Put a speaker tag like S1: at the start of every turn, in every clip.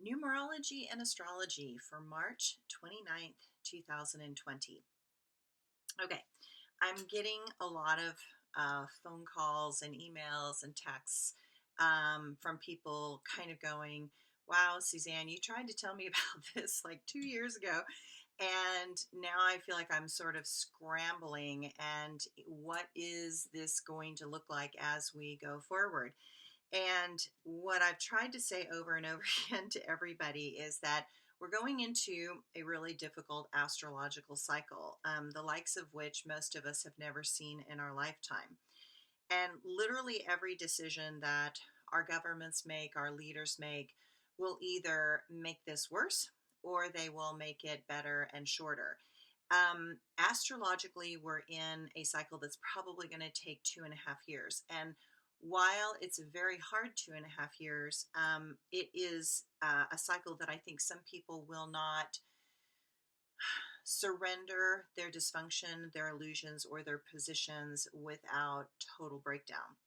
S1: Numerology and Astrology for March 29th, 2020. Okay, I'm getting a lot of phone calls and emails and texts from people kind of going, wow, Suzanne, you tried to tell me about this like 2 years ago. And now I feel like I'm sort of scrambling. And what is this going to look like as we go forward? And what I've tried to say over and over again to everybody is that we're going into a really difficult astrological cycle, the likes of which most of us have never seen in our lifetime. And literally every decision that our governments make, our leaders make, will either make this worse or they will make it better and shorter. Astrologically, we're in a cycle that's probably going to take 2.5 years. And while it's a very hard 2.5 years, it is a cycle that I think some people will not surrender their dysfunction, their illusions, or their positions without total breakdown.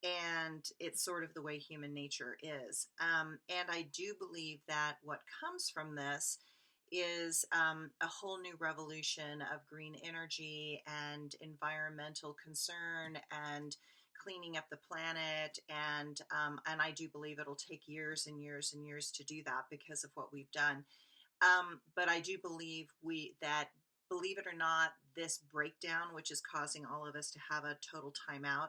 S1: And it's sort of the way human nature is. And I do believe that what comes from this is a whole new revolution of green energy and environmental concern and cleaning up the planet. And I do believe it'll take years and years and years to do that because of what we've done. But I do believe believe it or not, this breakdown, which is causing all of us to have a total timeout,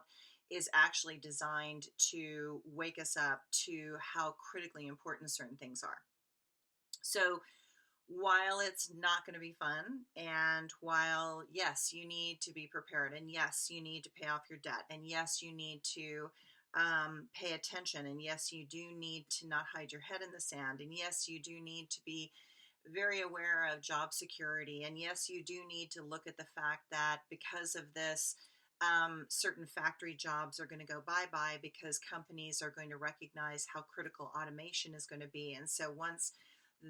S1: is actually designed to wake us up to how critically important certain things are. So while it's not going to be fun, and while, yes, you need to be prepared, and yes, you need to pay off your debt, and yes, you need to pay attention, and yes, you do need to not hide your head in the sand, and yes, you do need to be very aware of job security, and yes, you do need to look at the fact that because of this, certain factory jobs are going to go bye-bye because companies are going to recognize how critical automation is going to be. And so once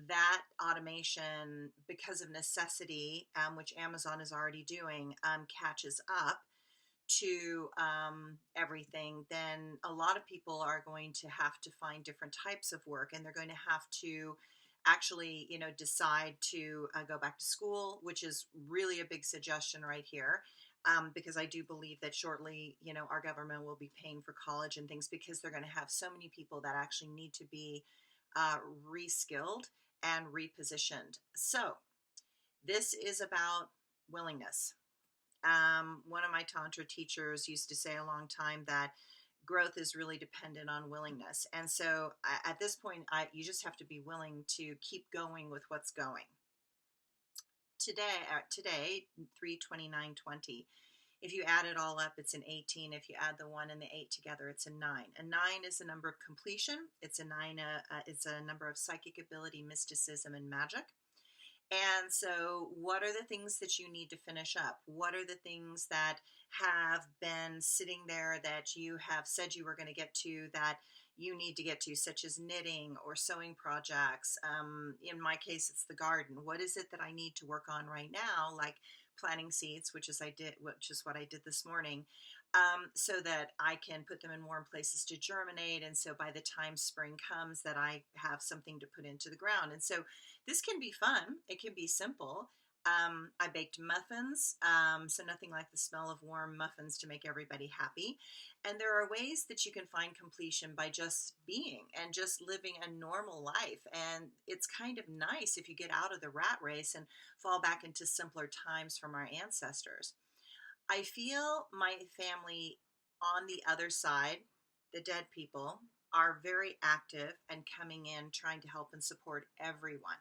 S1: that automation, because of necessity, which Amazon is already doing, catches up to everything, then a lot of people are going to have to find different types of work, and they're going to have to actually, decide to go back to school, which is really a big suggestion right here. Because I do believe that shortly, our government will be paying for college and things because they're going to have so many people that actually need to be reskilled and repositioned. So this is about willingness. One of my Tantra teachers used to say a long time that growth is really dependent on willingness. And so at this point, you just have to be willing to keep going with what's going. Today 3/29/20. If you add it all up, it's an 18. If you add the 1 and the 8 together, it's a 9. A 9 is a number of completion. It's a 9. It's a number of psychic ability, mysticism, and magic. And so, what are the things that you need to finish up? What are the things that have been sitting there that you have said you were going to get to that you need to get to, such as knitting or sewing projects? In my case, it's the garden. What is it that I need to work on right now, like planting seeds, which is what I did this morning, so that I can put them in warm places to germinate. And so by the time spring comes, that I have something to put into the ground. And so this can be fun. It can be simple. I baked muffins, so nothing like the smell of warm muffins to make everybody happy. And there are ways that you can find completion by just being and just living a normal life. And it's kind of nice if you get out of the rat race and fall back into simpler times from our ancestors. I feel my family on the other side, the dead people, are very active and coming in trying to help and support everyone,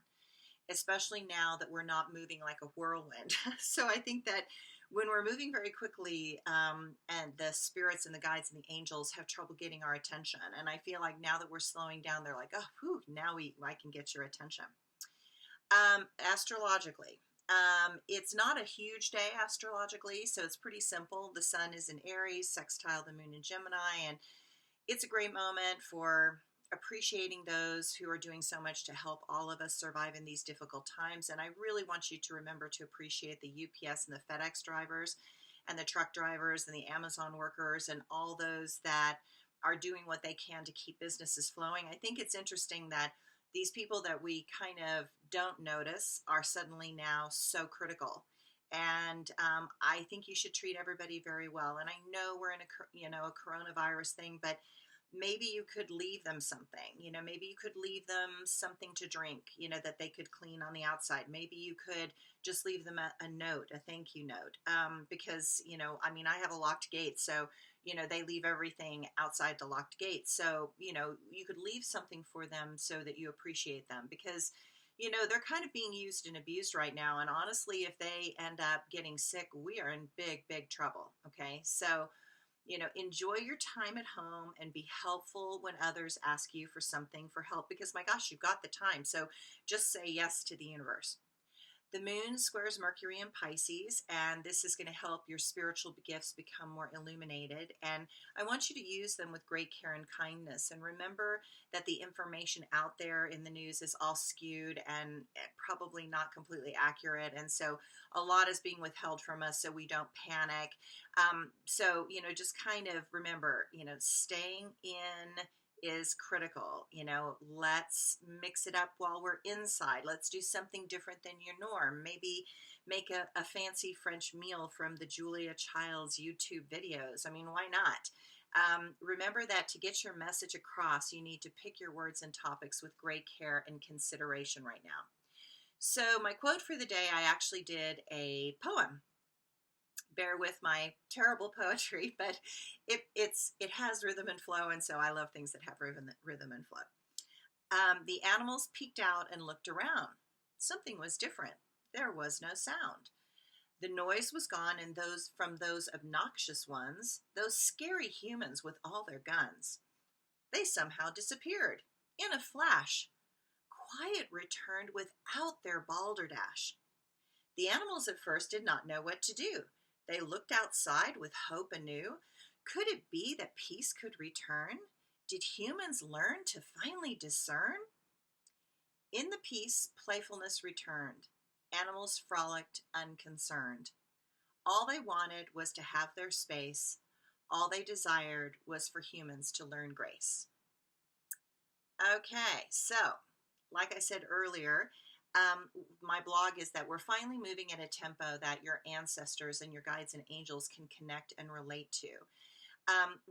S1: especially now that we're not moving like a whirlwind. So I think that when we're moving very quickly, and the spirits and the guides and the angels have trouble getting our attention, and I feel like now that we're slowing down, they're like, oh, whew, now I can get your attention. Astrologically, it's not a huge day astrologically, so it's pretty simple. The sun is in Aries, sextile the moon in Gemini, and it's a great moment for appreciating those who are doing so much to help all of us survive in these difficult times. And I really want you to remember to appreciate the UPS and the FedEx drivers and the truck drivers and the Amazon workers and all those that are doing what they can to keep businesses flowing. I think it's interesting that These people that we kind of don't notice are suddenly now so critical. And I think you should treat everybody very well. And I know we're in a coronavirus thing, but maybe you could leave them something. Maybe you could leave them something to drink, that they could clean on the outside. Maybe you could just leave them a note, a thank you note, because I have a locked gate, so they leave everything outside the locked gate. So you could leave something for them so that you appreciate them, because they're kind of being used and abused right now. And honestly, if they end up getting sick, we are in big trouble. Okay, so enjoy your time at home and be helpful when others ask you for something for help, because my gosh, you've got the time. So just say yes to the universe. The moon squares Mercury in Pisces, and this is going to help your spiritual gifts become more illuminated. And I want you to use them with great care and kindness. And remember that the information out there in the news is all skewed and probably not completely accurate. And so a lot is being withheld from us so we don't panic. So, just kind of remember, staying in is critical. Let's mix it up while we're inside. Let's do something different than your norm. Maybe make a fancy French meal from the Julia Child's YouTube videos. Why not? Remember that to get your message across, you need to pick your words and topics with great care and consideration right now. So my quote for the day, I actually did a poem. Bear with my terrible poetry, but it has rhythm and flow, and so I love things that have rhythm and flow. The animals peeked out and looked around. Something was different. There was no sound. The noise was gone, and from those obnoxious ones, those scary humans with all their guns. They somehow disappeared in a flash. Quiet returned without their balderdash. The animals at first did not know what to do. They looked outside with hope anew. Could it be that peace could return? Did humans learn to finally discern? In the peace, playfulness returned. Animals frolicked unconcerned. All they wanted was to have their space. All they desired was for humans to learn grace. Okay, so like I said earlier, my blog is that we're finally moving at a tempo that your ancestors and your guides and angels can connect and relate to.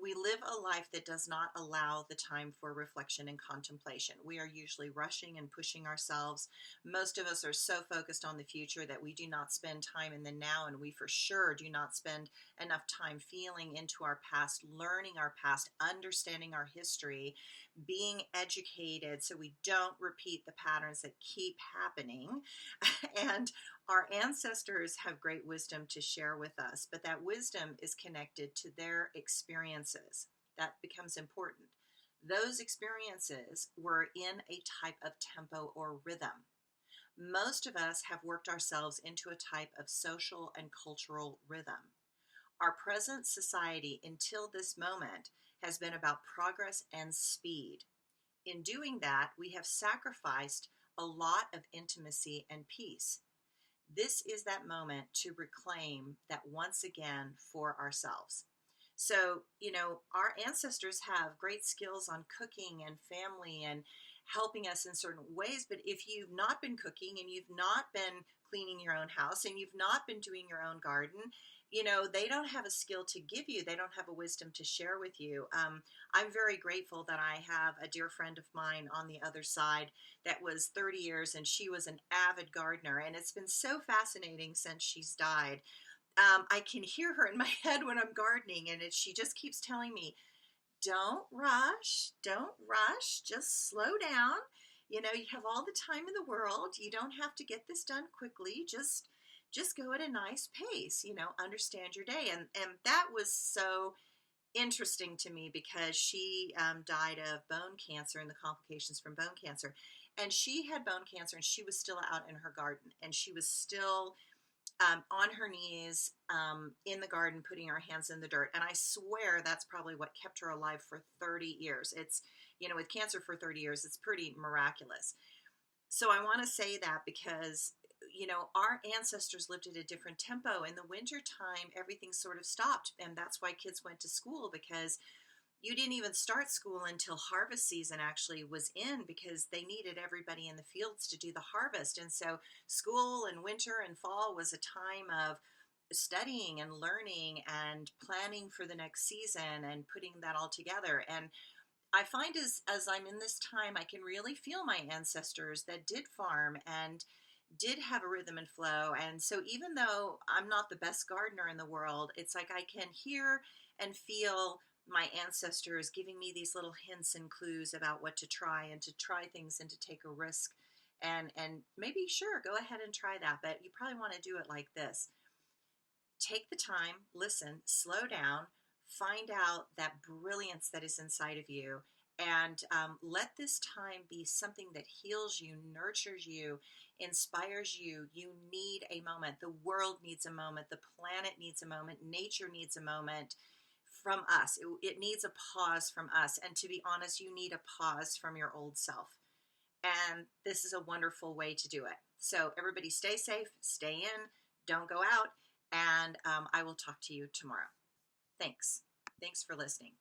S1: We live a life that does not allow the time for reflection and contemplation. We are usually rushing and pushing ourselves. Most of us are so focused on the future that we do not spend time in the now, and we for sure do not spend enough time feeling into our past, learning our past, understanding our history, being educated so we don't repeat the patterns that keep happening. And our ancestors have great wisdom to share with us, but that wisdom is connected to their experiences. That becomes important. Those experiences were in a type of tempo or rhythm. Most of us have worked ourselves into a type of social and cultural rhythm. Our present society until this moment has been about progress and speed. In doing that, we have sacrificed a lot of intimacy and peace. This is that moment to reclaim that once again for ourselves. So, our ancestors have great skills on cooking and family and helping us in certain ways. But if you've not been cooking and you've not been cleaning your own house and you've not been doing your own garden, they don't have a skill to give you. They don't have a wisdom to share with you. I'm very grateful that I have a dear friend of mine on the other side that was 30 years, and she was an avid gardener. And it's been so fascinating since she's died. I can hear her in my head when I'm gardening, and she just keeps telling me, don't rush, just slow down. You have all the time in the world. You don't have to get this done quickly. Just go at a nice pace, understand your day. And that was so interesting to me because she died of bone cancer and the complications from bone cancer. And she had bone cancer and she was still out in her garden, and she was still on her knees in the garden, putting her hands in the dirt. And I swear that's probably what kept her alive for 30 years. It's, with cancer for 30 years, it's pretty miraculous. So I want to say that because, our ancestors lived at a different tempo. In the winter time, everything sort of stopped. And that's why kids went to school, because you didn't even start school until harvest season actually was in, because they needed everybody in the fields to do the harvest. And so school and winter and fall was a time of studying and learning and planning for the next season and putting that all together. And I find as I'm in this time, I can really feel my ancestors that did farm and did have a rhythm and flow. And so even though I'm not the best gardener in the world, it's like I can hear and feel my ancestors giving me these little hints and clues about what to try, and to try things and to take a risk. And maybe, sure, go ahead and try that, but you probably want to do it like this. Take the time, listen, slow down, find out that brilliance that is inside of you, and let this time be something that heals you, nurtures you, inspires you. You need a moment. The world needs a moment. The planet needs a moment. Nature needs a moment from us. It needs a pause from us. And to be honest, you need a pause from your old self. And this is a wonderful way to do it. So everybody stay safe, stay in, don't go out, and I will talk to you tomorrow. Thanks. Thanks for listening.